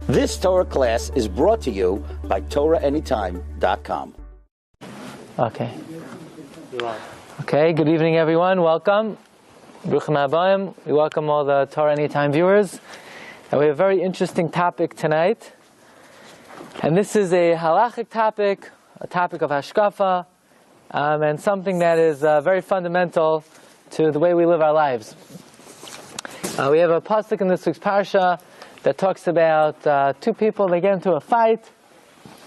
This Torah class is brought to you by TorahAnytime.com. Okay, good evening everyone, welcome. Bruchim Habayim. We welcome all the Torah Anytime viewers. And we have a very interesting topic tonight. And this is a halachic topic, a topic of hashkafa, and something that is very fundamental to the way we live our lives. We have a pasuk in this week's Parsha that talks about two people, they get into a fight,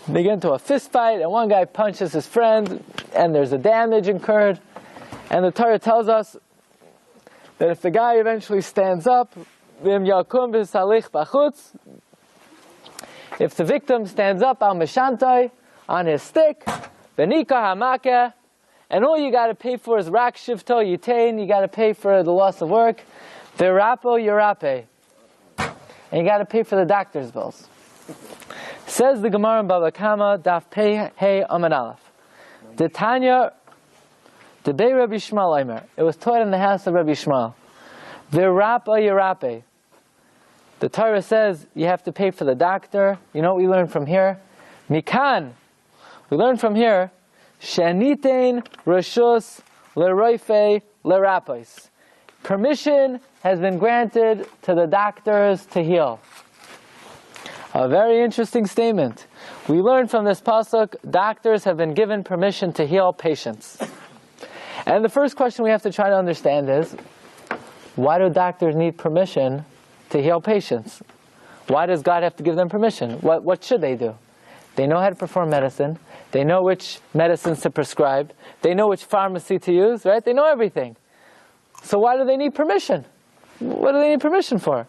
they get into a fist fight, and one guy punches his friend, and there's a damage incurred. And the Torah tells us that if the guy eventually stands up, if the victim stands up al mishantai, on his stick, benika hamake, and all you got to pay for is rak shivto yitain, you got to pay for the loss of work, virapo yirape, and you got to pay for the doctor's bills. Says the Gemara in Baba Kama, daf pei hey amad aleph. The Tanya, the Bei Rabbi Shmuel Omer. It was taught in the house of Rabbi Shmuel. Virapa yirape. The Torah says you have to pay for the doctor. You know what we learn from here? Mikan. We learn from here. Shanitein reshus leroife lerapos. Permission has been granted to the doctors to heal. A very interesting statement. We learn from this pasuk, doctors have been given permission to heal patients. And the first question we have to try to understand is, why do doctors need permission to heal patients? Why does God have to give them permission? What should they do? They know how to perform medicine. They know which medicines to prescribe. They know which pharmacy to use, right? They know everything. So why do they need permission? What do they need permission for?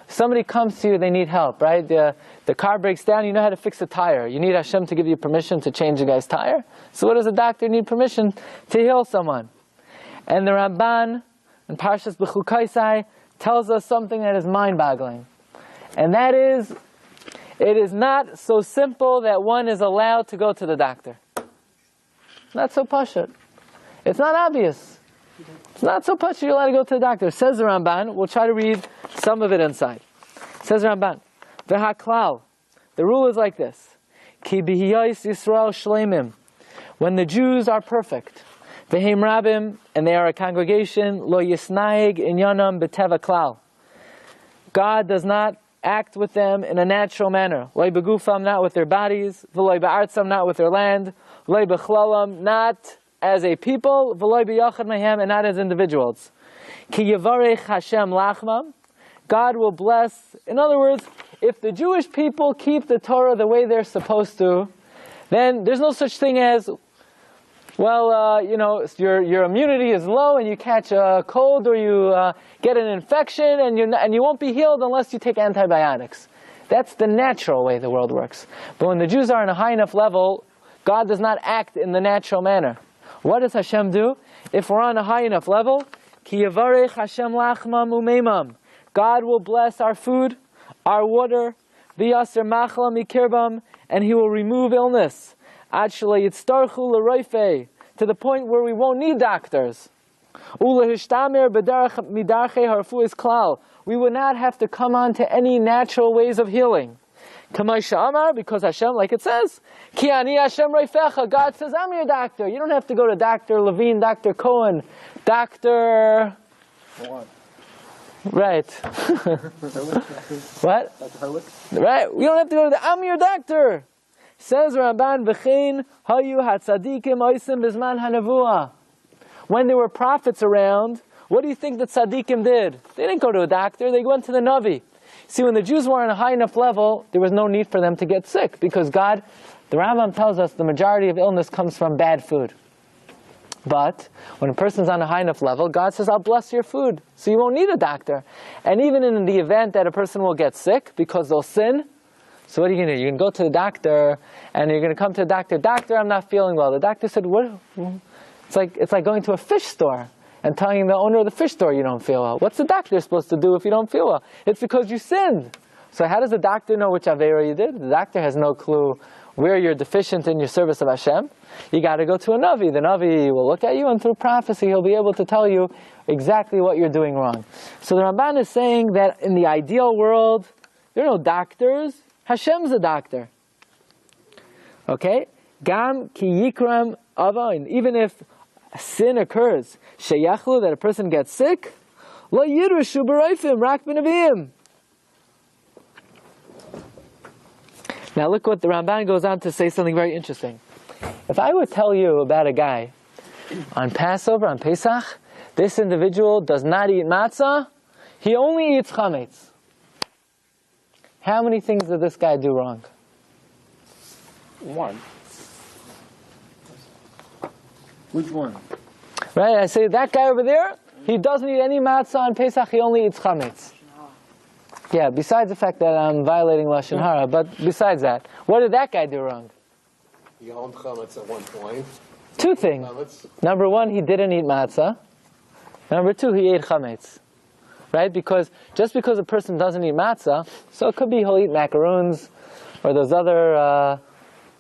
Somebody comes to you, they need help, right? The car breaks down, you know how to fix a tire. You need Hashem to give you permission to change a guy's tire? So what does a doctor need permission to heal someone? And the Ramban in Parshas B'chukaisai tells us something that is mind-boggling. And that is, it is not so simple that one is allowed to go to the doctor. Not so pashut. It's not obvious. It's not so pashut you're allowed to go to the doctor. Says the Ramban, we'll try to read some of it inside. Says the Ramban, V'haklal, the rule is like this. Ki b'hiyos Yisrael shleimim, when the Jews are perfect, V'heim rabim, and they are a congregation, lo yisnaig inyanam b'teva klal. God does not act with them in a natural manner. Lo begufam, not with their bodies. V'lo ba'artzam, not with their land. Lo b'chlalam, not as a people. V'lo b'yachad mehem, and not as individuals. Ki yavarech Hashem lachmam, God will bless. In other words, if the Jewish people keep the Torah the way they're supposed to, then there's no such thing as, well, your immunity is low and you catch a cold or you get an infection and you won't be healed unless you take antibiotics. That's the natural way the world works. But when the Jews are on a high enough level, God does not act in the natural manner. What does Hashem do? If we're on a high enough level, Ki yavarech Hashem lachmam umeimam, God will bless our food, our water, v'yaser machla mikirbam, and He will remove illness. Ad shalei yitztarchu l'roifei, to the point where we won't need doctors. Ulehishtamer b'darach midarchei harfuis klal, we would not have to come on to any natural ways of healing. Kamay sha'amar, because Hashem, like it says, Ki ani Hashem roifecha, God says, I'm your doctor. You don't have to go to Dr. Levine, Dr. Cohen, Dr. Right. What? Right. We don't have to go to I'm your doctor. Says Ramban, V'chein hayu hatzadikim oisim bizman hanavua. When there were prophets around, what do you think the tzaddikim did? They didn't go to a doctor, they went to the Navi. See, when the Jews were on a high enough level, there was no need for them to get sick, because God, the Rambam tells us, the majority of illness comes from bad food. But when a person's on a high enough level, God says, I'll bless your food, so you won't need a doctor. And even in the event that a person will get sick because they'll sin, so what are you going to do? You're going to go to the doctor, and you're going to come to the doctor, Doctor, I'm not feeling well. The doctor said, what? It's like going to a fish store and telling the owner of the fish store you don't feel well. What's the doctor supposed to do if you don't feel well? It's because you sinned. So how does the doctor know which Aveira you did? The doctor has no clue where you're deficient in your service of Hashem, you got to go to a Navi. The Navi will look at you, and through prophecy he'll be able to tell you exactly what you're doing wrong. So the Ramban is saying that in the ideal world, there are no doctors. Hashem's a doctor. Okay? Gam ki yikram avain. Even if sin occurs, sheyachlu, that a person gets sick, lo yirushu b'roifim rak b'navim. Now look what the Ramban goes on to say, something very interesting. If I would tell you about a guy on Passover, on Pesach, this individual does not eat matzah, he only eats chametz. How many things did this guy do wrong? One. Which one? Right, I say that guy over there, he doesn't eat any matzah on Pesach, he only eats chametz. Yeah, besides the fact that I'm violating Lashon Hara, but besides that, what did that guy do wrong? He owned chametz at one point. Two things. Number one, he didn't eat matzah. Number two, he ate chametz. Right? Because just because a person doesn't eat matzah, so it could be he'll eat macaroons or those other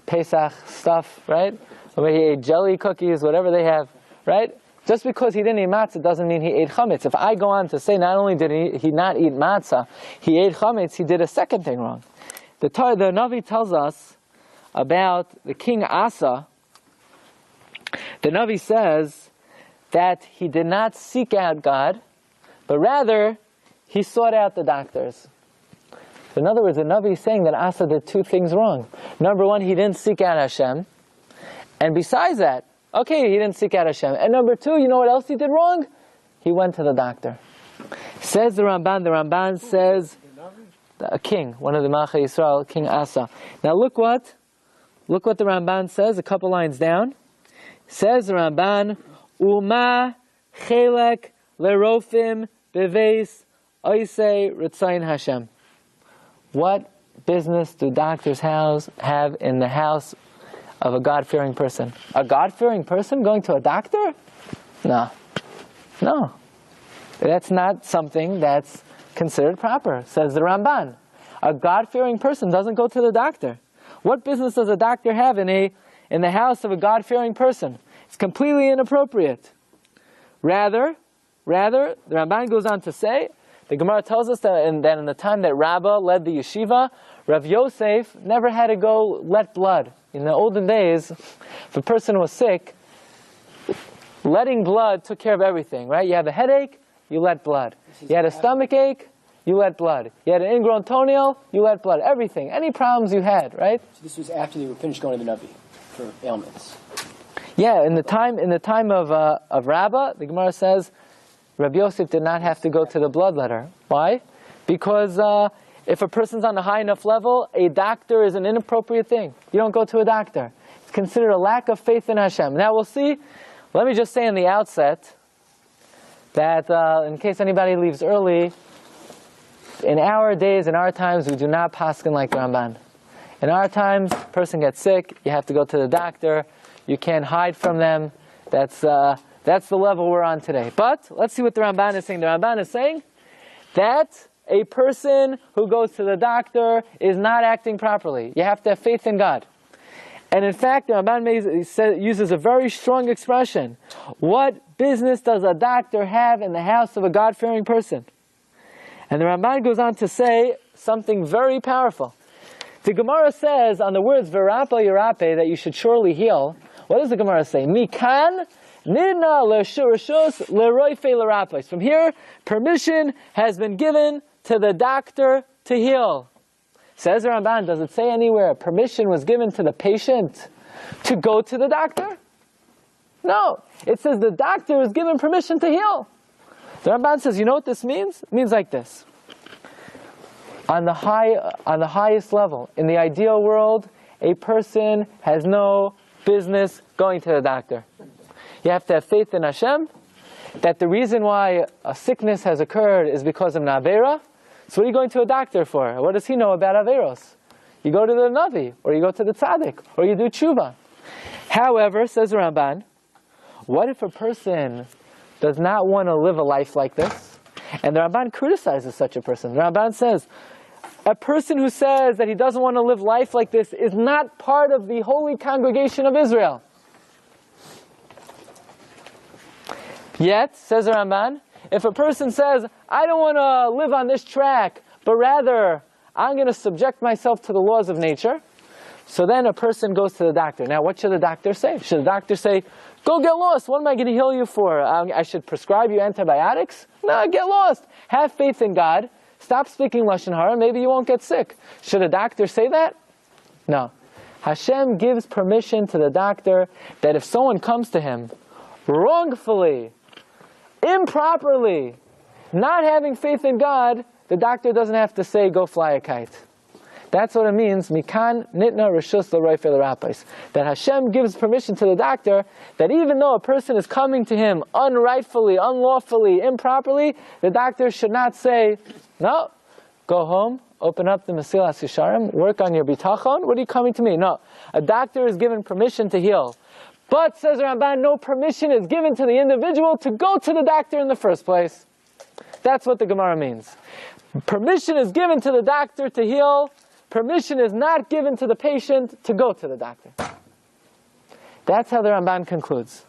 Pesach stuff, right? Or maybe he ate jelly cookies, whatever they have, right? Just because he didn't eat matzah doesn't mean he ate chametz. If I go on to say not only did he not eat matzah, he ate chametz, he did a second thing wrong. The Navi tells us about the king Asa. The Navi says that he did not seek out God, but rather he sought out the doctors. In other words, the Navi is saying that Asa did two things wrong. Number one, he didn't seek out Hashem. And besides that, okay, he didn't seek out Hashem. And number two, you know what else he did wrong? He went to the doctor. Says the Ramban says, a king, one of the Malchei Yisrael, King Asa. Now look what the Ramban says, a couple lines down. Says the Ramban, Uma chelek lerofim beveis oisei ritzayin Hashem. What business do doctors have in the house of a God-fearing person? A God-fearing person going to a doctor? No. That's not something that's considered proper, says the Ramban. A God-fearing person doesn't go to the doctor. What business does a doctor have in the house of a God-fearing person? It's completely inappropriate. Rather, the Ramban goes on to say, the Gemara tells us that in the time that Rabbah led the yeshiva, Rav Yosef never had to go let blood. In the olden days, if a person was sick, letting blood took care of everything, right? You have a headache, you let blood. You had a stomach ache, you let blood. You had an ingrown toenail, you let blood. Everything, any problems you had, right? So this was after they were finished going to the Navi for ailments. Yeah, in the time of Rabbah, the Gemara says, Rabbi Yosef did not have to go to the bloodletter. Why? Because if a person's on a high enough level, a doctor is an inappropriate thing. You don't go to a doctor. It's considered a lack of faith in Hashem. Now we'll see. Let me just say in the outset that in case anybody leaves early, in our days, in our times, we do not paskin like the Ramban. In our times, person gets sick, you have to go to the doctor. You can't hide from them. That's the level we're on today. But let's see what the Ramban is saying. The Ramban is saying that a person who goes to the doctor is not acting properly. You have to have faith in God. And in fact, the Ramban uses a very strong expression. What business does a doctor have in the house of a God-fearing person? And the Ramban goes on to say something very powerful. The Gemara says on the words "V'rapa yirape" that you should surely heal. What does the Gemara say? Mikan nidna l'shurashos l'roife l'rapos. From here, permission has been given to the doctor to heal. Says the Ramban, does it say anywhere permission was given to the patient to go to the doctor? No. It says the doctor was given permission to heal. The Ramban says, you know what this means? It means like this. On the highest level, in the ideal world, a person has no business going to the doctor. You have to have faith in Hashem, that the reason why a sickness has occurred is because of an Avera. So what are you going to a doctor for? What does he know about Averos? You go to the Navi, or you go to the Tzaddik, or you do Tshuva. However, says the Ramban, what if a person does not want to live a life like this? And the Ramban criticizes such a person. The Ramban says, A person who says that he doesn't want to live life like this is not part of the holy congregation of Israel. Yet, says the Ramban, if a person says, I don't want to live on this track, but rather I'm going to subject myself to the laws of nature, so then a person goes to the doctor. Now, what should the doctor say? Should the doctor say, go get lost, what am I going to heal you for? I should prescribe you antibiotics? No, get lost. Have faith in God. Stop speaking Lashon Hara, maybe you won't get sick. Should a doctor say that? No. Hashem gives permission to the doctor that if someone comes to him wrongfully, improperly, not having faith in God, the doctor doesn't have to say, go fly a kite. That's what it means, mikan nitna reshus l'roifei l'rapais. That Hashem gives permission to the doctor that even though a person is coming to him unrightfully, unlawfully, improperly, the doctor should not say, no, go home, open up the Mesilas Yesharim, work on your bitachon. What are you coming to me? No. A doctor is given permission to heal. But, says the Ramban, no permission is given to the individual to go to the doctor in the first place. That's what the Gemara means. Permission is given to the doctor to heal. Permission is not given to the patient to go to the doctor. That's how the Ramban concludes.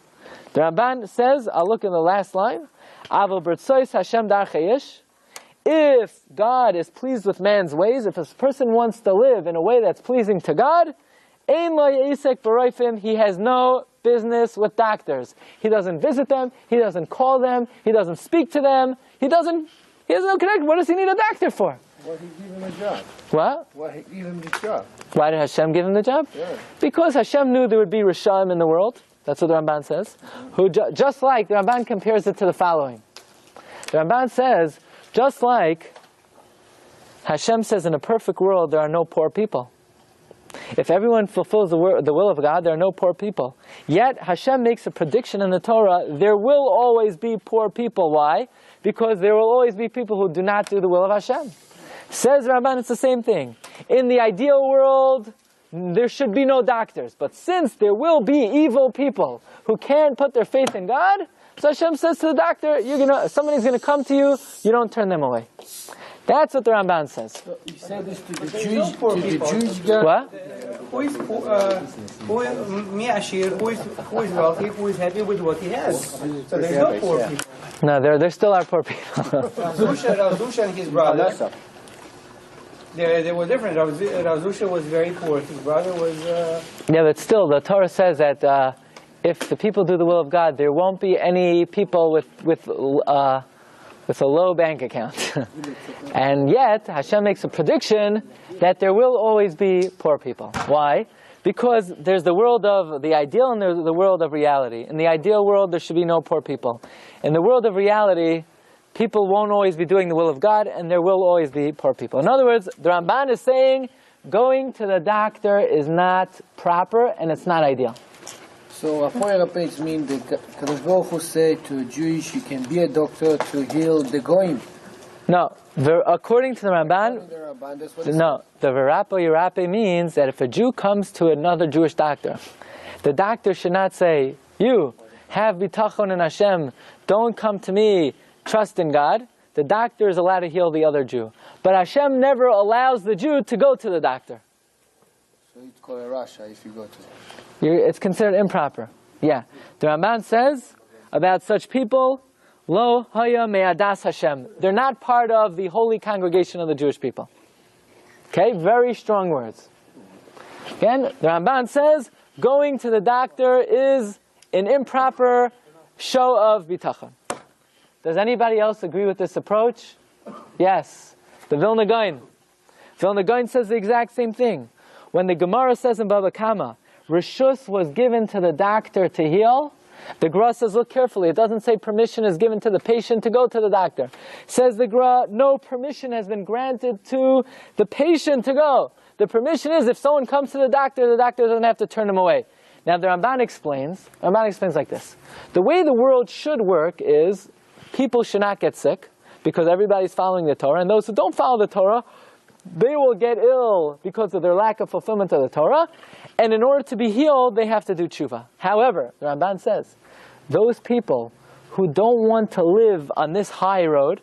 The Ramban says, I'll look in the last line, Aval b'rtzois Hashem dar chayish. If God is pleased with man's ways, if a person wants to live in a way that's pleasing to God, ein lo yisek b'roifim, he has no business with doctors. He doesn't visit them, he doesn't call them, he doesn't speak to them, he has no connection. What does he need a doctor for? Why did he give him a job? What? Why did he give him the job? Why did Hashem give him the job? Yeah. Because Hashem knew there would be Rishaim in the world. That's what the Ramban says. Who just like, the Ramban compares it to the following. The Ramban says, just like Hashem says in a perfect world there are no poor people. If everyone fulfills the will of God, there are no poor people. Yet Hashem makes a prediction in the Torah, there will always be poor people. Why? Because there will always be people who do not do the will of Hashem. Says Ramban, it's the same thing. In the ideal world, there should be no doctors. But since there will be evil people who can't put their faith in God, so Hashem says to the doctor, somebody's going to come to you, you don't turn them away. That's what the Ramban says. You say this to the Jewish guy? What? Who is wealthy, who is happy with what he has. So there's no poor people. No, there still are poor people. Rav Zusha and his brother, they were different. Rav Zusha was very poor. His brother was... Yeah, but still, the Torah says that if the people do the will of God, there won't be any people with a low bank account. And yet, Hashem makes a prediction that there will always be poor people. Why? Because there's the world of the ideal and there's the world of reality. In the ideal world, there should be no poor people. In the world of reality, people won't always be doing the will of God, and there will always be poor people. In other words, the Ramban is saying, going to the doctor is not proper, and it's not ideal. So, Apoyarapes means that Kadosh Baruch Hu said to a Jewish, you can be a doctor to heal the goyim. No, according to the Ramban, the Verapo Yerape means that if a Jew comes to another Jewish doctor, the doctor should not say, you, have bitachon in Hashem, don't come to me, trust in God. The doctor is allowed to heal the other Jew. But Hashem never allows the Jew to go to the doctor. So it's called a rasha if you go to It's considered improper. Yeah. The Ramban says about such people, Lo haya me'adas Hashem. They're not part of the holy congregation of the Jewish people. Okay? Very strong words. Again, the Ramban says, going to the doctor is an improper show of bitachon. Does anybody else agree with this approach? Yes. The Vilna Gaon. Vilna Gaon says the exact same thing. When the Gemara says in Baba Kama, Rishus was given to the doctor to heal, the Gra says, look carefully, it doesn't say permission is given to the patient to go to the doctor. Says the Gra, no permission has been granted to the patient to go. The permission is if someone comes to the doctor doesn't have to turn him away. Now the Ramban explains like this. The way the world should work is, people should not get sick, because everybody's following the Torah, and those who don't follow the Torah, they will get ill because of their lack of fulfillment of the Torah, and in order to be healed, they have to do tshuva. However, the Ramban says, those people who don't want to live on this high road,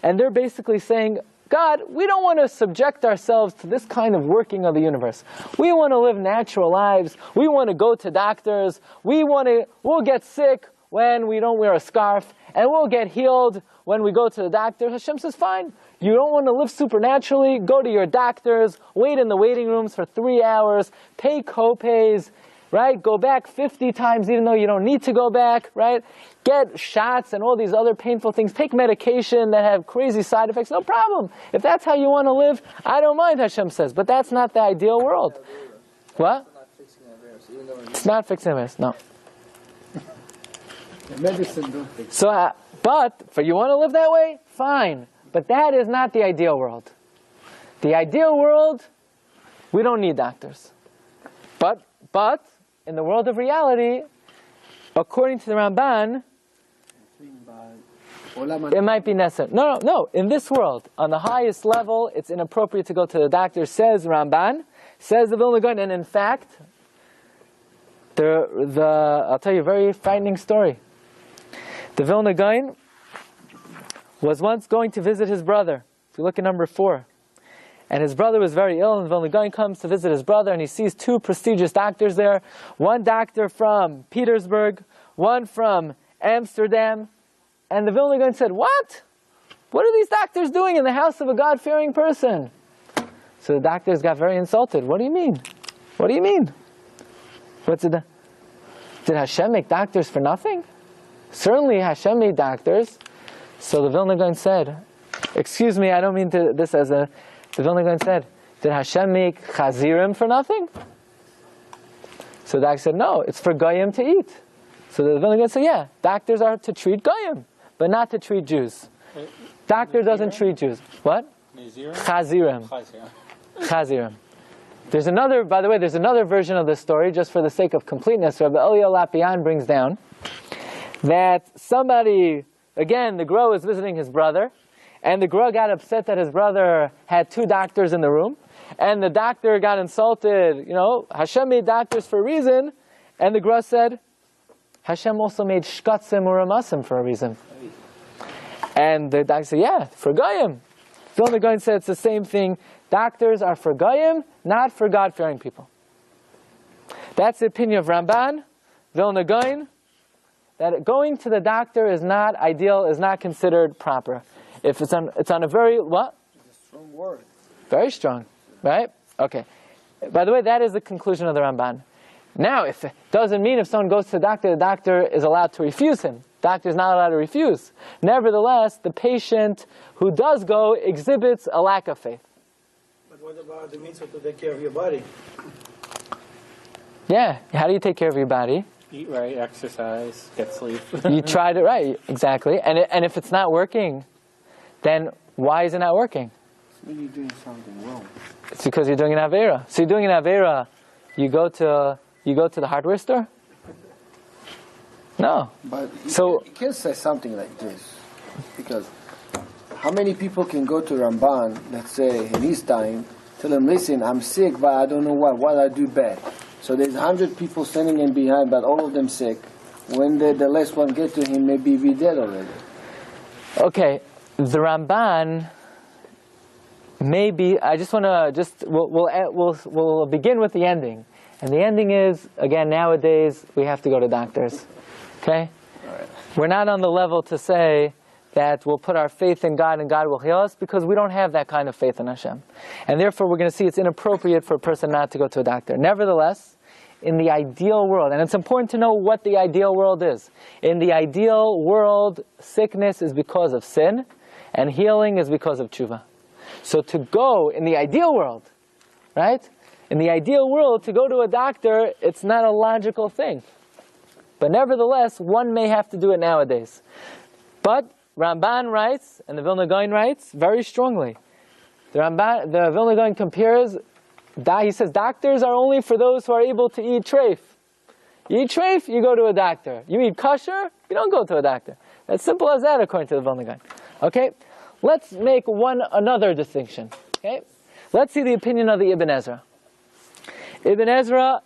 and they're basically saying, God, we don't want to subject ourselves to this kind of working of the universe. We want to live natural lives. We want to go to doctors. We'll get sick when we don't wear a scarf, and we'll get healed when we go to the doctor. Hashem says, fine. You don't want to live supernaturally? Go to your doctors, wait in the waiting rooms for 3 hours, pay co-pays, right? Go back 50 times even though you don't need to go back, right? Get shots and all these other painful things. Take medication that have crazy side effects. No problem. If that's how you want to live, I don't mind, Hashem says. But that's not the ideal world. What? It's not fixing this, no. Medicine don't fix it. So, but for you want to live that way, fine. But that is not the ideal world. The ideal world, we don't need doctors. But in the world of reality, according to the Ramban, it might be necessary. No. In this world, on the highest level, it's inappropriate to go to the doctor, says Ramban, says the Vilna Gaon. And in fact, I'll tell you a very frightening story. The Vilna Gaon was once going to visit his brother. If you look at number 4. And his brother was very ill, and the Vilna Gaon comes to visit his brother, and he sees 2 prestigious doctors there. One doctor from Petersburg, one from Amsterdam. And the Vilna Gaon said, what? What are these doctors doing in the house of a God-fearing person? So the doctors got very insulted. What do you mean? What do you mean? Did Hashem make doctors for nothing? Certainly Hashem made doctors. So the Vilna Gaon said, excuse me, I don't mean this as a... The Vilna Gaon said, did Hashem make chazirim for nothing? So the doctor said, no, it's for goyim to eat. So the Vilna Gaon said, yeah, doctors are to treat goyim, but not to treat Jews. Doctor doesn't treat Jews. What? Chazirim. Chazirim. There's another, by the way, there's another version of this story, just for the sake of completeness. Rabbi Eliyahu Lapian brings down that somebody, again, the Gro was visiting his brother, and the Gro got upset that his brother had 2 doctors in the room, and the doctor got insulted. Hashem made doctors for a reason, and the Gro said, Hashem also made shkatzim or ramasim for a reason. And the doctor said, yeah, for goyim. Vilna Gaon said it's the same thing. Doctors are for goyim, not for God-fearing people. That's the opinion of Ramban, Vilna Gaon, that going to the doctor is not ideal, is not considered proper. If it's on a very, what? It's a strong word. Very strong, right? Okay. By the way, that is the conclusion of the Ramban. Now, if it doesn't mean if someone goes to the doctor is allowed to refuse him. Doctor is not allowed to refuse. Nevertheless, the patient who does go exhibits a lack of faith. But what about the mitzvah to take care of your body? Yeah, how do you take care of your body? Eat right, exercise, get sleep. You tried it right, exactly. And if it's not working, then why is it not working? It's when you're doing something wrong. It's because you're doing an Aveira. So you're doing an Aveira, you go to the hardware store? No. But you can't say something like this. Because how many people can go to Ramban, let's say in his time, tell him, listen, I'm sick, but I don't know what I do bad. So there's 100 people standing in behind, but all of them sick. When the last one get to him, maybe be dead already. Okay, the Ramban maybe, I just want to we'll begin with the ending. And the ending is, again, nowadays, we have to go to doctors. Okay? Right. We're not on the level to say that we'll put our faith in God and God will heal us, because we don't have that kind of faith in Hashem. And therefore, we're going to see it's inappropriate for a person not to go to a doctor. Nevertheless, in the ideal world, and it's important to know what the ideal world is. In the ideal world, sickness is because of sin, and healing is because of tshuva. So to go in the ideal world, right? In the ideal world, to go to a doctor, it's not a logical thing. But nevertheless, one may have to do it nowadays. But Ramban writes, and the Vilna Gaon writes, very strongly. The Vilna Gaon compares, he says, doctors are only for those who are able to eat treif. You eat treif, you go to a doctor. You eat kosher, you don't go to a doctor. As simple as that, according to the Vilna Gaon. Okay? Let's make another distinction. Okay? Let's see the opinion of the Ibn Ezra. Ibn Ezra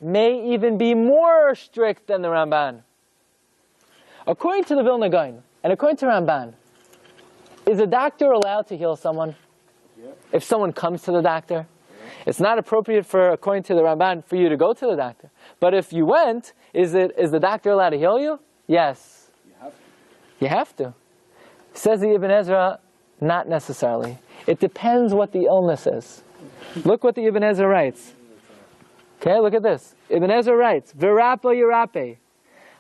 may even be more strict than the Ramban. According to the Vilna Gaon, and according to Ramban, Is a doctor allowed to heal someone? Yeah. If someone comes to the doctor? It's not appropriate for, according to the Ramban, for you to go to the doctor. But if you went, is the doctor allowed to heal you? Yes. You have to. You have to. Says the Ibn Ezra, not necessarily. It depends what the illness is. Look what the Ibn Ezra writes. Okay, look at this. Ibn Ezra writes, V'rapo yirape,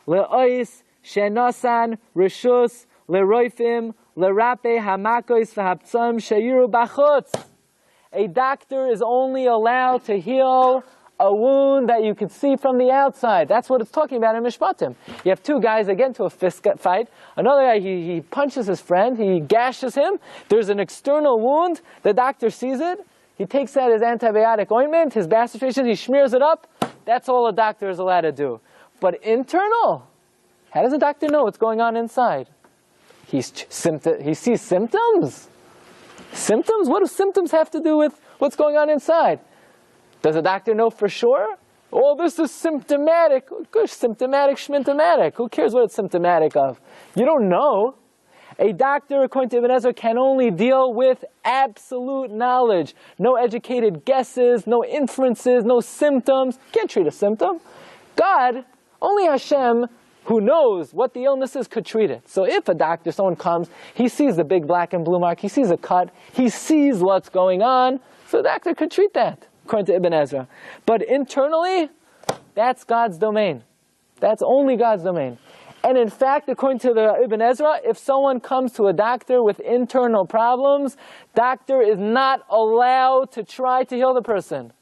le'ois shenasan rishus le'roifim le'rape hamakois v'haptzam sheyuru bachutz. A doctor is only allowed to heal a wound that you can see from the outside. That's what it's talking about in Mishpatim. You have two guys that get into a fist fight. Another guy, he punches his friend, he gashes him. There's an external wound. The doctor sees it. He takes out his antibiotic ointment, his bastration, he smears it up. That's all a doctor is allowed to do. But internal, how does a doctor know what's going on inside? He sees symptoms. Symptoms? What do symptoms have to do with what's going on inside? Does a doctor know for sure? Oh, this is symptomatic. Good, symptomatic, schmintomatic. Who cares what it's symptomatic of? You don't know. A doctor, according to Ibn Ezra, can only deal with absolute knowledge. No educated guesses, no inferences, no symptoms. Can't treat a symptom. God, only Hashem, who knows what the illness is, could treat it. So if a doctor, someone comes, he sees the big black and blue mark, he sees a cut, he sees what's going on, so the doctor could treat that, according to Ibn Ezra. But internally, that's God's domain. That's only God's domain. And in fact, according to the Ibn Ezra, if someone comes to a doctor with internal problems, doctor is not allowed to try to heal the person.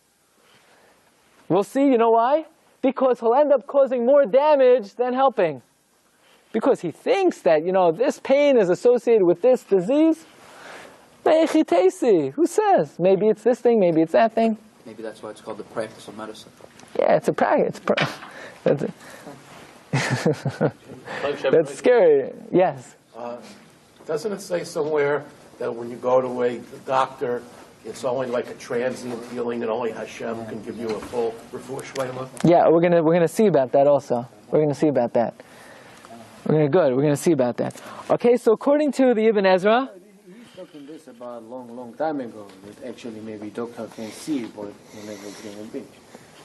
We'll see, you know why? Because he'll end up causing more damage than helping. Because he thinks that, this pain is associated with this disease. Who says? Maybe it's this thing, maybe it's that thing. Maybe that's why it's called the practice of medicine. Yeah, it's a practice. That's scary. Yes. Doesn't it say somewhere that when you go to a doctor, it's only like a transient healing and only Hashem can give you a full refuah shleima? Yeah, we're gonna see about that also. We're gonna see about that. We're gonna see about that. Okay, so according to the Ibn Ezra, He's talking this about a long time ago. That actually maybe doctor can see what human being.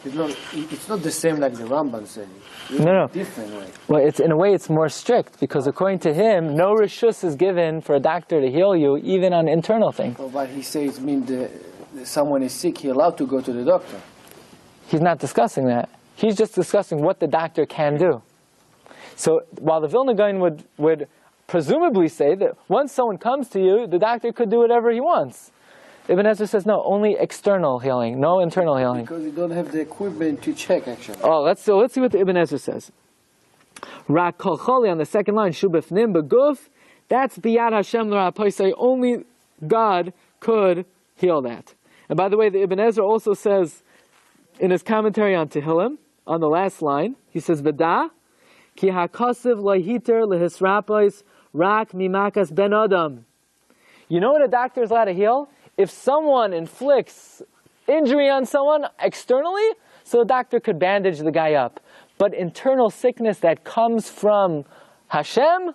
It's not the same like the Rambam said. It's No. different way. Well, in a way it's more strict, because according to him, no rishus is given for a doctor to heal you, even on internal things. Oh, but he says someone is sick, he's allowed to go to the doctor. He's not discussing that. He's just discussing what the doctor can do. So while the Vilna Gaon would presumably say that once someone comes to you, the doctor could do whatever he wants. Ibn Ezra says no, only external healing, no internal healing. Because you don't have the equipment to check, actually. Oh, let's see what the Ibn Ezra says. Rak kol choli on the second line, shubefnim beguf. That's biyad Hashem l'ra'apaisai. Only God could heal that. And by the way, the Ibn Ezra also says in his commentary on Tehillim, on the last line, he says V'da ki hakasiv lahiter lehisrapais rak mimakas ben adam. You know what a doctor is allowed to heal? If someone inflicts injury on someone externally, so a doctor could bandage the guy up. But internal sickness that comes from Hashem,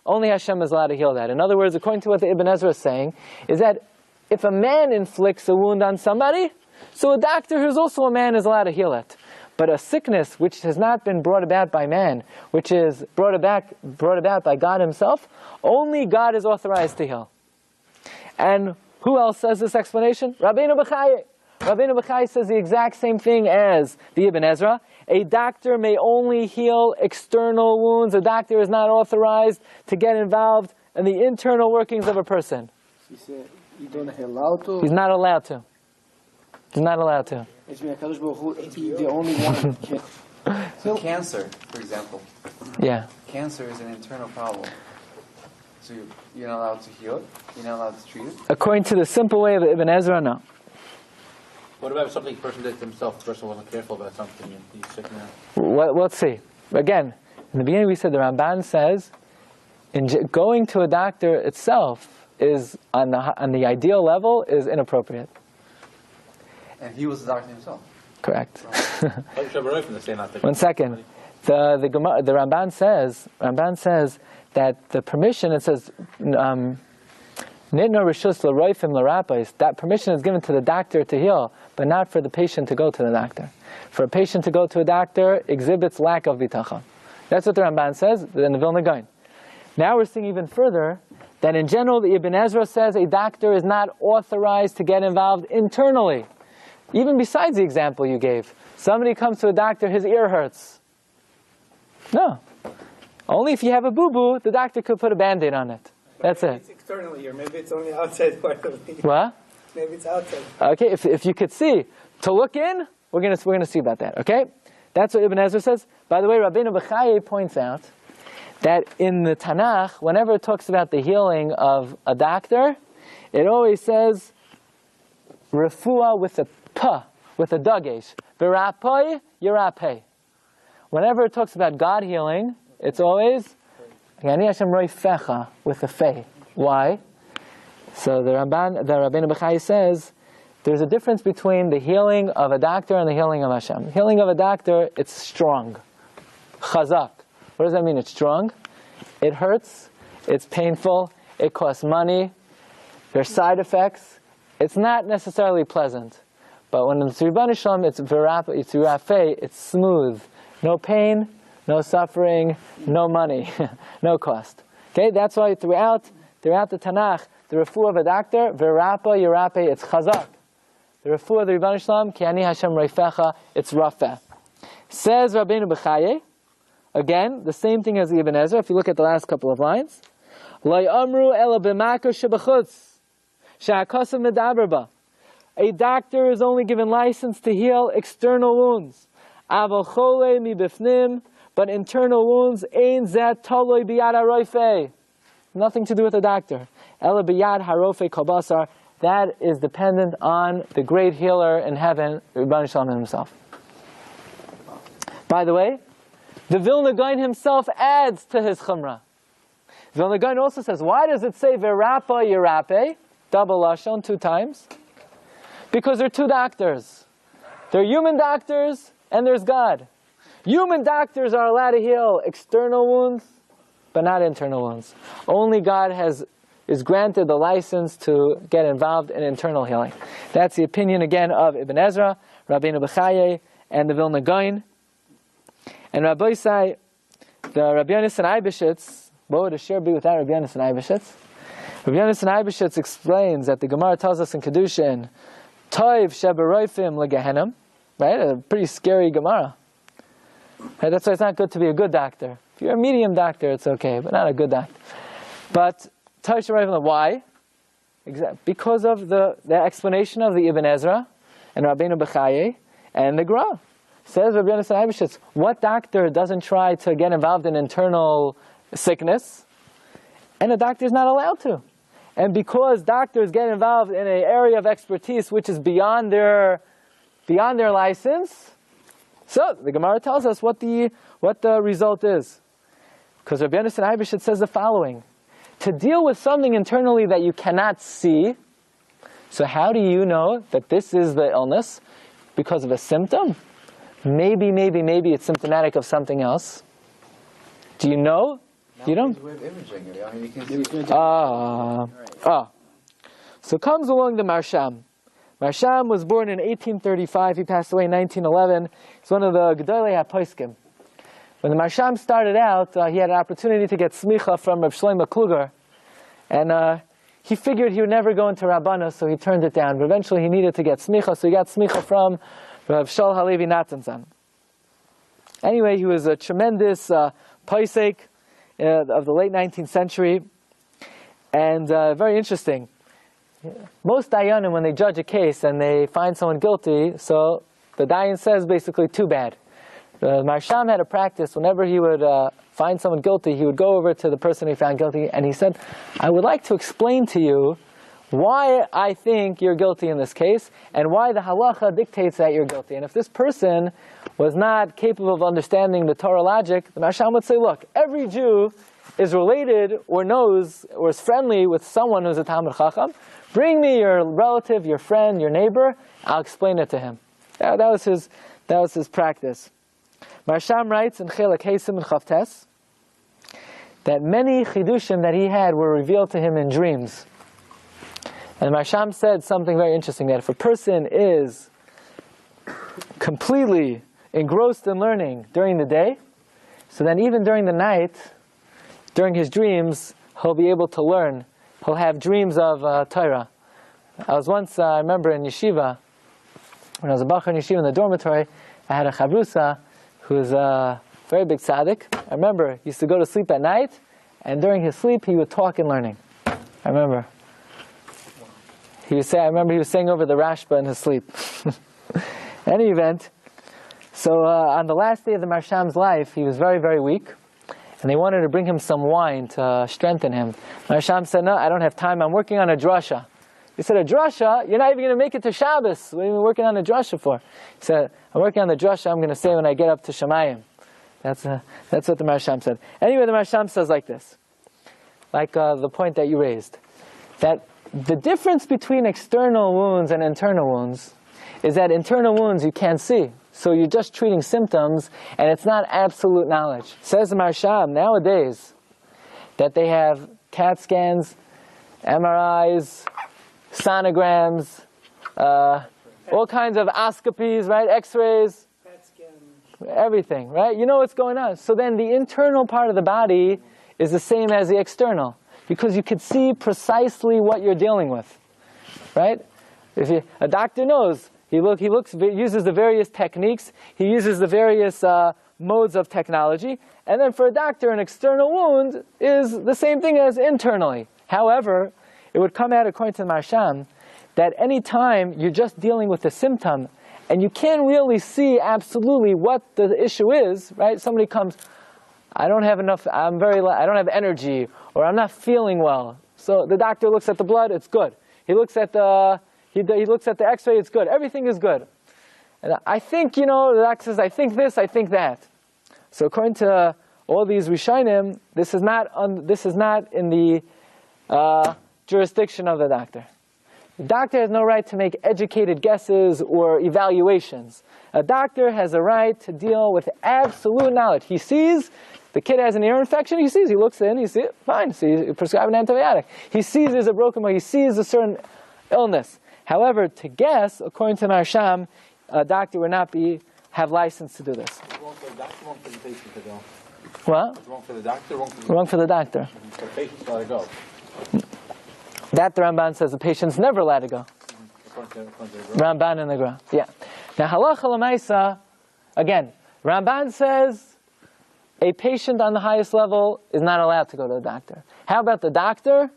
only Hashem is allowed to heal that. In other words, according to what the Ibn Ezra is saying, is that if a man inflicts a wound on somebody, so a doctor who's also a man is allowed to heal it. But a sickness which has not been brought about by man, which is brought about by God Himself, only God is authorized to heal. And who else says this explanation? Rabbeinu Bechai. Rabbeinu Bechai says the exact same thing as the Ibn Ezra. A doctor may only heal external wounds. A doctor is not authorized to get involved in the internal workings of a person. He said, you don't allow to? He's not allowed to. He's not allowed to. It's the only one can. So cancer, for example. Yeah. Cancer is an internal problem. So you're not allowed to heal it? You're not allowed to treat it? According to the simple way of the Ibn Ezra, no. What about something the person did himself? The person wasn't careful about something and he's sick now. Well, let's see. Again, in the beginning we said the Ramban says going to a doctor itself is on the ideal level is inappropriate. And he was the doctor himself. Correct. 1 second. The Ramban says that the permission, it says Nitna rishus l'roifim l'rapais. That permission is given to the doctor to heal, but not for the patient to go to the doctor. For a patient to go to a doctor exhibits lack of bitachon. That's what the Ramban says in the Vilna Gaon. Now we're seeing even further that in general the Ibn Ezra says a doctor is not authorized to get involved internally. Even besides the example you gave. Somebody comes to a doctor, his ear hurts. No. Only if you have a boo-boo, the doctor could put a Band-Aid on it. That's it. It's external ear. Maybe it's only outside part of the ear. What? Maybe it's outside. Okay, if you could see. To look in, we're gonna see about that, okay? That's what Ibn Ezra says. By the way, Rabbeinu Bechaye points out that in the Tanakh, whenever it talks about the healing of a doctor, it always says refuah with a pa, with a dagesh. V'rapoi yirapeh. Whenever it talks about God healing, it's always Yani Hashem roifecha with a fei. Why? So the Rabbeinu Bechaye says there's a difference between the healing of a doctor and the healing of Hashem. The healing of a doctor, it's strong. Chazak. What does that mean? It's strong. It hurts. It's painful. It costs money. There's side effects. It's not necessarily pleasant. But when it's Rebbeinu Shalom, it's virafei, it's smooth. No pain, no suffering, no money, no cost. Okay, that's why throughout the Tanakh, the refuah of a doctor, virapa, yirape, it's chazak. The refuah of the Rebbeinu Shalom, ki ani Hashem reifecha, it's rafeh. Says Rabbeinu Bechaye, again, the same thing as Ibn Ezra, if you look at the last couple of lines. Lo yamru ela b'makor shebachutz, she'akasav medaber ba. A doctor is only given license to heal external wounds. Aval chole mi bifnim, but internal wounds, ein zet toloi biyad harofe. Nothing to do with the doctor. Ela biyad harofe kobasar. That is dependent on the great healer in heaven, Rebbeinu Shalom himself. By the way, the Vilna Gaon himself adds to his chumrah. Vilna Gaon also says, why does it say verapa yirape, double lashon, 2 times? Because there are 2 doctors. There are human doctors and there's God. Human doctors are allowed to heal external wounds, but not internal wounds. Only God is granted the license to get involved in internal healing. That's the opinion again of Ibn Ezra, Rabbeinu Bechaye, and the Vilna Gaon. And Rabbi Isai, the Rabbi Yonasan Eibeshitz, what would a shir be without Rabbi Yonasan Eibeshitz? Rabbi Yonasan Eibeshitz explains that the Gemara tells us in Kedushin, Toiv sheberoifim legehenim, right? A pretty scary Gemara. Right? That's why it's not good to be a good doctor. If you're a medium doctor, it's okay, but not a good doctor. But Toiv sheberoifim, why? Because of the explanation of the Ibn Ezra and Rabbeinu Bechaye and the Gra. Says Rabbi Yonasan Eibeshitz, what doctor doesn't try to get involved in internal sickness? And a doctor is not allowed to. And because doctors get involved in an area of expertise which is beyond their license, so the Gemara tells us what the result is. Because Rabbi Yonasan Eibeshitz says the following: to deal with something internally that you cannot see, so how do you know that this is the illness? Because of a symptom? Maybe it's symptomatic of something else. Do you know? You don't? Way of imaging it. I mean, you can see. So comes along the Marsham. Marsham was born in 1835. He passed away in 1911. He's one of the Gedolei HaPoskim. When the Marsham started out, he had an opportunity to get smicha from Reb Shlomo Kluger. And he figured he would never go into Rabbana, so he turned it down. But eventually he needed to get smicha, so he got smicha from Rav Shol Halevi Natanzan. Anyway, he was a tremendous posek of the late 19th century, and very interesting. Most dayanim, when they judge a case and they find someone guilty, so the dayan says basically too bad. The Marsham had a practice, whenever he would find someone guilty, he would go over to the person he found guilty and he said, I would like to explain to you why I think you're guilty in this case, and why the halacha dictates that you're guilty. And if this person was not capable of understanding the Torah logic, the Marsham would say, look, every Jew is related or knows or is friendly with someone who's a Talmid Chacham. Bring me your relative, your friend, your neighbor, I'll explain it to him. That was his practice. Marsham writes in Chelek Heisim and Chavtes that many chidushim that he had were revealed to him in dreams. And the Marsham said something very interesting, that if a person is completely engrossed in learning during the day, so then even during the night, during his dreams, he'll be able to learn. He'll have dreams of Torah. I was once, I remember in yeshiva, when I was a bacher in yeshiva in the dormitory, I had a chavrusa who was a very big tzaddik. I remember he used to go to sleep at night, and during his sleep he would talk in learning. I remember. I remember he was saying over the Rashba in his sleep. Any event, so on the last day of the Marsham's life, he was very, very weak, and they wanted to bring him some wine to strengthen him. Marsham said, no, I don't have time, I'm working on a drasha. He said, a drasha? You're not even going to make it to Shabbos. What are you working on a drasha for? He said, I'm working on the drasha I'm going to say when I get up to Shemayim. That's what the Marsham said. Anyway, the Marsham says like this, like the point that you raised, that the difference between external wounds and internal wounds is that internal wounds you can't see. So you're just treating symptoms, and it's not absolute knowledge. Says the Marsham, nowadays, that they have CAT scans, MRIs, sonograms, all kinds of oscopies, right? X-rays, everything, right? You know what's going on. So then the internal part of the body is the same as the external, because you could see precisely what you're dealing with, right? A doctor knows. He uses the various techniques. He uses the various modes of technology. And then for a doctor, an external wound is the same thing as internally. However, it would come out, according to the Marsham, that any time you're just dealing with a symptom and you can't really see absolutely what the issue is, right? Somebody comes, I don't have enough, I don't have energy, or I'm not feeling well. So the doctor looks at the blood, it's good. He looks at the X-ray, it's good. Everything is good. And I think, the doctor says, I think this, I think that. So according to all these Rishonim, this is not in the jurisdiction of the doctor. The doctor has no right to make educated guesses or evaluations. A doctor has a right to deal with absolute knowledge. He sees the kid has an ear infection, he looks in, he sees it, fine, so you prescribe an antibiotic. He sees there's a broken bone, he sees a certain illness. However, to guess, according to Marsham, a doctor would not have license to do this. It's wrong for the doctor, wrong for the patient to go. What? It's wrong for the doctor, wrong for the doctor. The patient's got to go. That the Ramban says the patient's never allowed to go. Ramban in the Gra. Yeah. Now halacha l'maisa, again, Ramban says a patient on the highest level is not allowed to go to the doctor. How about the doctor?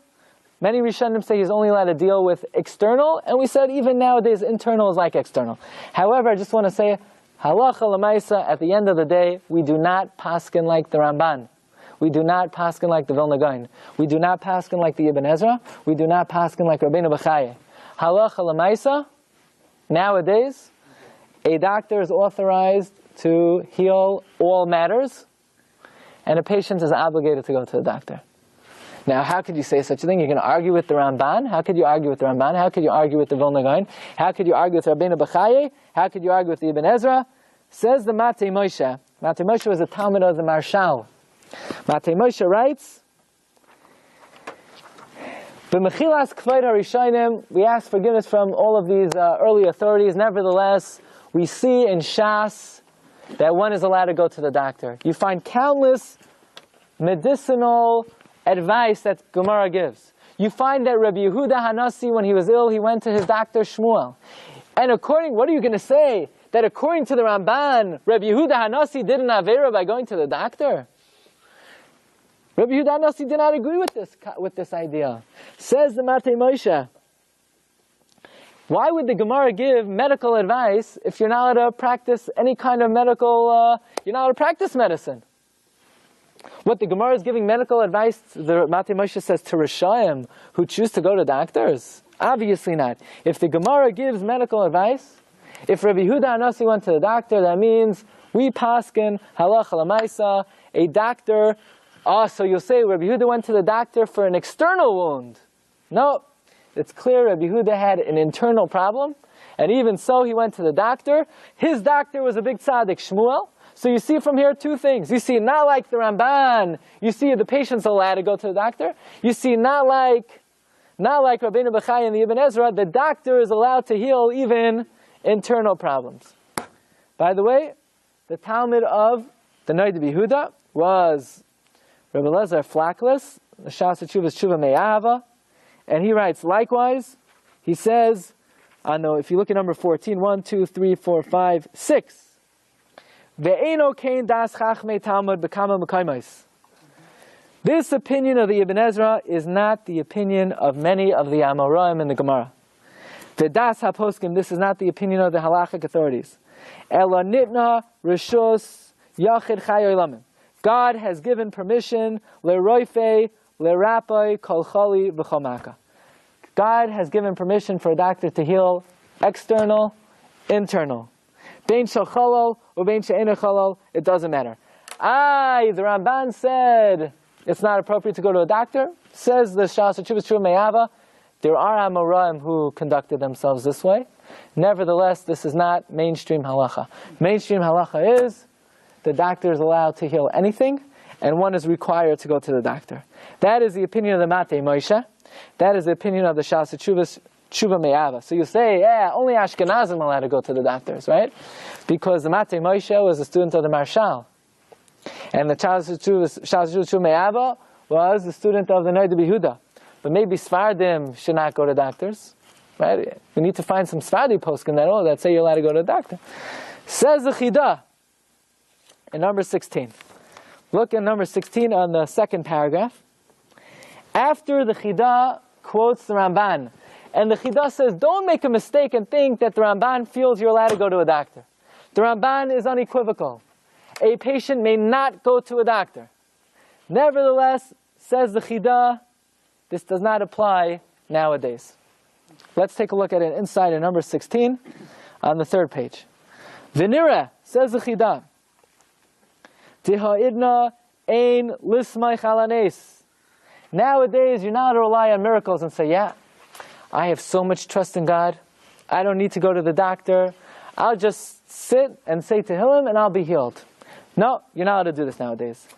Many Rishonim say he's only allowed to deal with external, and we said even nowadays internal is like external. However, I just want to say, halacha l'maisa, at the end of the day, we do not paskin like the Ramban. We do not paskin like the Vilna Gaon. We do not paskin like the Ibn Ezra. We do not paskin like Rabbeinu B'chaya. Halacha l'maisa, nowadays, a doctor is authorized to heal all matters, and a patient is obligated to go to the doctor. Now, how could you say such a thing? You're going to argue with the Ramban? How could you argue with the Ramban? How could you argue with the Vilna Gaon? How could you argue with Rabbeinu B'chaya? How could you argue with the Ibn Ezra? Says the Matei Moshe. Matei Moshe was a Talmud of the Marshal. Matei Moshe writes, B'mechilas k'vod harishayim, we ask forgiveness from all of these early authorities. Nevertheless, we see in Shas that one is allowed to go to the doctor. You find countless medicinal advice that Gemara gives. You find that Rabbi Yehuda Hanasi, when he was ill, he went to his doctor Shmuel. And what are you going to say? That according to the Ramban, Rabbi Yehuda Hanasi did an Avera by going to the doctor? Rabbi Yehuda Hanasi did not agree with this idea. Says the Matei Moshe, why would the Gemara give medical advice if you're not allowed to practice any kind of medical, you're not allowed to practice medicine? What the Gemara is giving medical advice, the Matei Moshe says, to Rishayim who choose to go to doctors? Obviously not. If the Gemara gives medical advice, if Rabbi Yehuda Hanasi went to the doctor, that means we paskin halacha l'maisa, a doctor. So you'll say Rabbi Yehuda went to the doctor for an external wound. No, it's clear Rabbi Yehuda had an internal problem, and even so he went to the doctor. His doctor was a big tzaddik, Shmuel. So you see from here two things. You see not like the Ramban, you see the patient's allowed to go to the doctor. You see not like Not like Rabbeinu Bechai and the Ibn Ezra, the doctor is allowed to heal even internal problems. By the way, the Talmud of the Noda B'Yehuda was Rabbi Elazar Flakless, the Shas Tshuvas Tshuva Me'ahava, and he writes likewise. He says, if you look at number 14, 1, 2, 3, 4, 5, 6. Ve'eno kein das chachmei Talmud b'kama mekaimos. This opinion of the Ibn Ezra is not the opinion of many of the Amoraim in the Gemara. V'das haposkim, this is not the opinion of the halachic authorities. Ela nitna rishus yachid chay olamim. God has given permission leroife, lerapai, kol choli v'chomaka. God has given permission for a doctor to heal external, internal. Bein shel cholol or bein she'eino cholol, it doesn't matter. The Ramban said it's not appropriate to go to a doctor. Says the Shas Tshuvas Tshuva Me'ahava, there are Amoraim who conducted themselves this way. Nevertheless, this is not mainstream halacha. Mainstream halacha is the doctor is allowed to heal anything, and one is required to go to the doctor. That is the opinion of the Matei Moshe. That is the opinion of the Shas Tshuva Me'ahava. So you say, only Ashkenazim are allowed to go to the doctors, right? Because the Matei Moshe was a student of the Marshal. And the Shas Tshuva Me'ahava was the student of the Noda B'Yehuda. But maybe Sfardim should not go to doctors, right? We need to find some Sfardi poskim that say you're allowed to go to a doctor. Says the Chidah in number 16. Look at number 16 on the second paragraph. After the Chidah quotes the Ramban, and the Chidah says, don't make a mistake and think that the Ramban feels you're allowed to go to a doctor. The Ramban is unequivocal. A patient may not go to a doctor. Nevertheless, says the Chidah, this does not apply nowadays. Let's take a look at it inside in number 16 on the third page. V'nireh, says the Chidah, Tiha'idna ein lismay chalanes. Nowadays, you're not to rely on miracles and say, I have so much trust in God, I don't need to go to the doctor, I'll just sit and say Tehillim and I'll be healed. No, you're not allowed to do this nowadays.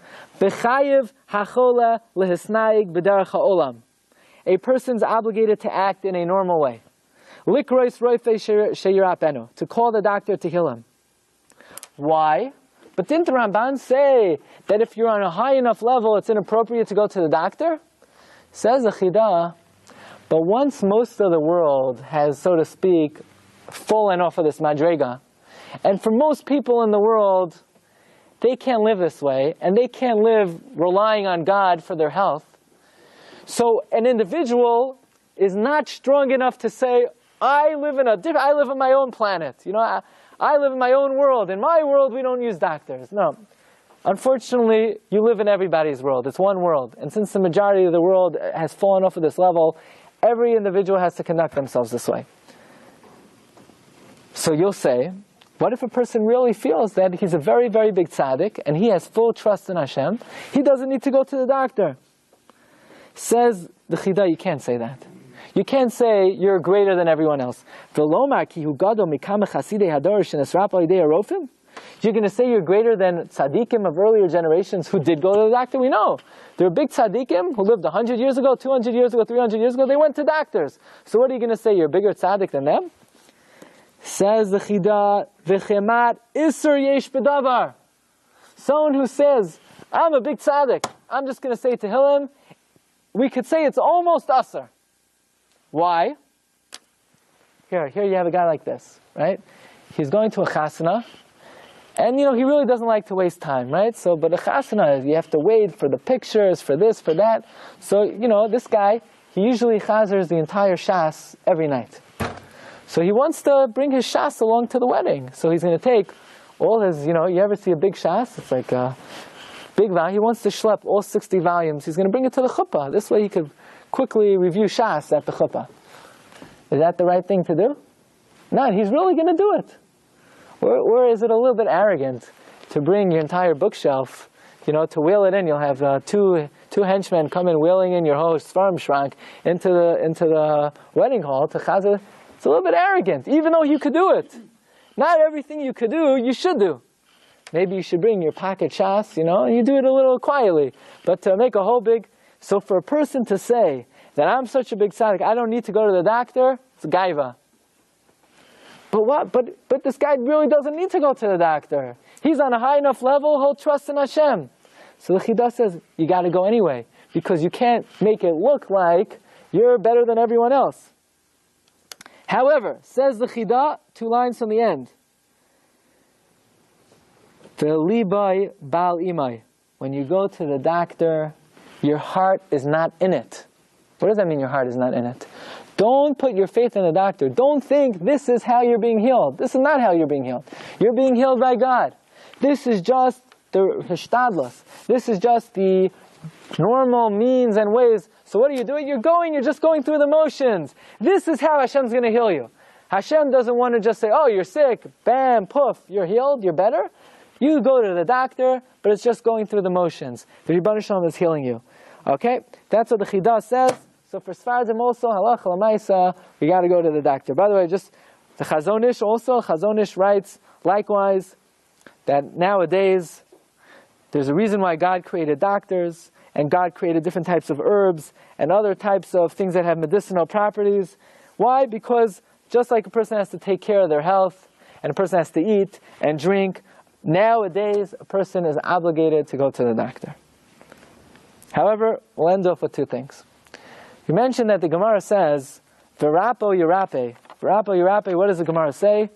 B'chayiv hachole lehisnaig b'derech ha'olam. A person's obligated to act in a normal way. Likrois roife sheyirapenu, to call the doctor to heal him. Why? But didn't the Ramban say that if you're on a high enough level, it's inappropriate to go to the doctor? Says the Chidah, but once most of the world has, so to speak, fallen off of this madrega, and for most people in the world, they can't live this way, and they can't live relying on God for their health. So an individual is not strong enough to say, I live in my own planet. I live in my own world. In my world, we don't use doctors. No. Unfortunately, you live in everybody's world. It's one world. And since the majority of the world has fallen off of this level, every individual has to conduct themselves this way. So you'll say, what if a person really feels that he's a very, very big tzaddik and he has full trust in Hashem? He doesn't need to go to the doctor. Says the Chidah, you can't say that. You can't say you're greater than everyone else. You're going to say you're greater than tzaddikim of earlier generations who did go to the doctor? We know. There are big tzaddikim who lived 100 years ago, 200 years ago, 300 years ago. They went to doctors. So what are you going to say? You're a bigger tzaddik than them? Says the Chidah, V'chemat isur yesh b'davar. Someone who says, I'm a big tzaddik, I'm just going to say Tehillim, we could say it's almost asur. Why? Here you have a guy like this, right? He's going to a chasana, and he really doesn't like to waste time, right? So, but a chasana, you have to wait for the pictures, for this, for that. So, this guy, he usually chazers the entire shas every night. So he wants to bring his shas along to the wedding. So he's going to take all his, you ever see a big shas? It's like a big volume. He wants to schlep all 60 volumes. He's going to bring it to the chuppah. This way he could quickly review shas at the chuppah. Is that the right thing to do? No, he's really going to do it. Or is it a little bit arrogant to bring your entire bookshelf, to wheel it in? You'll have two henchmen come in wheeling in your whole svarm shrank into the wedding hall to chazah. It's a little bit arrogant, even though you could do it. Not everything you could do, you should do. Maybe you should bring your pocket shas, and you do it a little quietly. But to make a whole big... So for a person to say that I'm such a big tzaddik, I don't need to go to the doctor, it's gaiva. But what? But this guy really doesn't need to go to the doctor. He's on a high enough level, he'll trust in Hashem. So the Chidah says, you got to go anyway, because you can't make it look like you're better than everyone else. However, says the Chidah, 2 lines from the end. V'libai bal imai. When you go to the doctor, your heart is not in it. What does that mean, your heart is not in it? Don't put your faith in the doctor. Don't think this is how you're being healed. This is not how you're being healed. You're being healed by God. This is just the hishtadlus. This is just the normal means and ways. So what are you doing? You're just going through the motions. This is how Hashem's going to heal you. Hashem doesn't want to just say, oh, you're sick, bam, poof, you're healed, you're better. You go to the doctor, but it's just going through the motions. The Rebbeinu Shalom is healing you. Okay? That's what the Chidah says. So for Sfardim also, halacha l'maisa, we got to go to the doctor. By the way, just the Chazon Ish also, Chazon Ish writes likewise that nowadays there's a reason why God created doctors, and God created different types of herbs and other types of things that have medicinal properties. Why? Because just like a person has to take care of their health, and a person has to eat and drink, nowadays a person is obligated to go to the doctor. However, we'll end off with 2 things. You mentioned that the Gemara says, V'rapo yirape. V'rapo yirape, what does the Gemara say?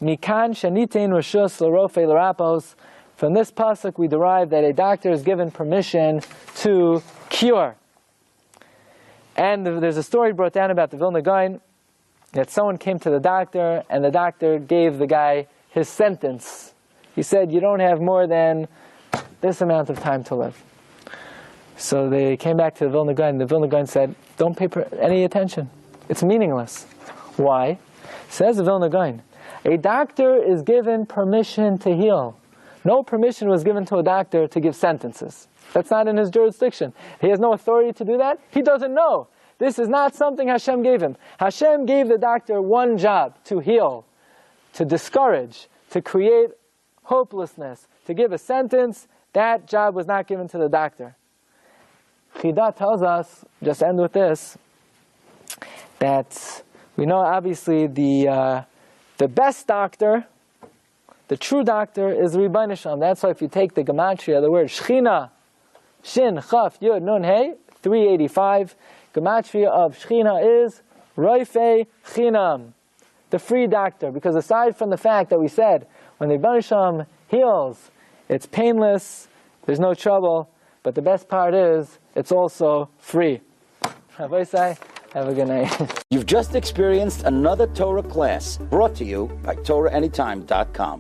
Mikan shanitein reshus l'rofe l'rapos. From this pasuk we derive that a doctor is given permission to cure. And there's a story brought down about the Vilna Gaon, that someone came to the doctor, and the doctor gave the guy his sentence. He said, you don't have more than this amount of time to live. So they came back to the Vilna Gaon, and the Vilna Gaon said, don't pay any attention. It's meaningless. Why? Says the Vilna Gaon, a doctor is given permission to heal. No permission was given to a doctor to give sentences. That's not in his jurisdiction. He has no authority to do that. He doesn't know. This is not something Hashem gave him. Hashem gave the doctor one job, to heal, to discourage, to create hopelessness, to give a sentence. That job was not given to the doctor. Chidah tells us, just end with this, that we know obviously the best doctor, the true doctor, is the Rebbeinu Shalom. That's why if you take the gematria, the word Shechina, Shin, Chaf, Yud, Nun, Hey, 385, gematria of Shechina is Roifei Chinam, the free doctor. Because aside from the fact that we said, when the Rebbeinu Shalom heals, it's painless, there's no trouble, but the best part is, it's also free. Rabbi Say, have a good night. You've just experienced another Torah class brought to you by TorahAnytime.com.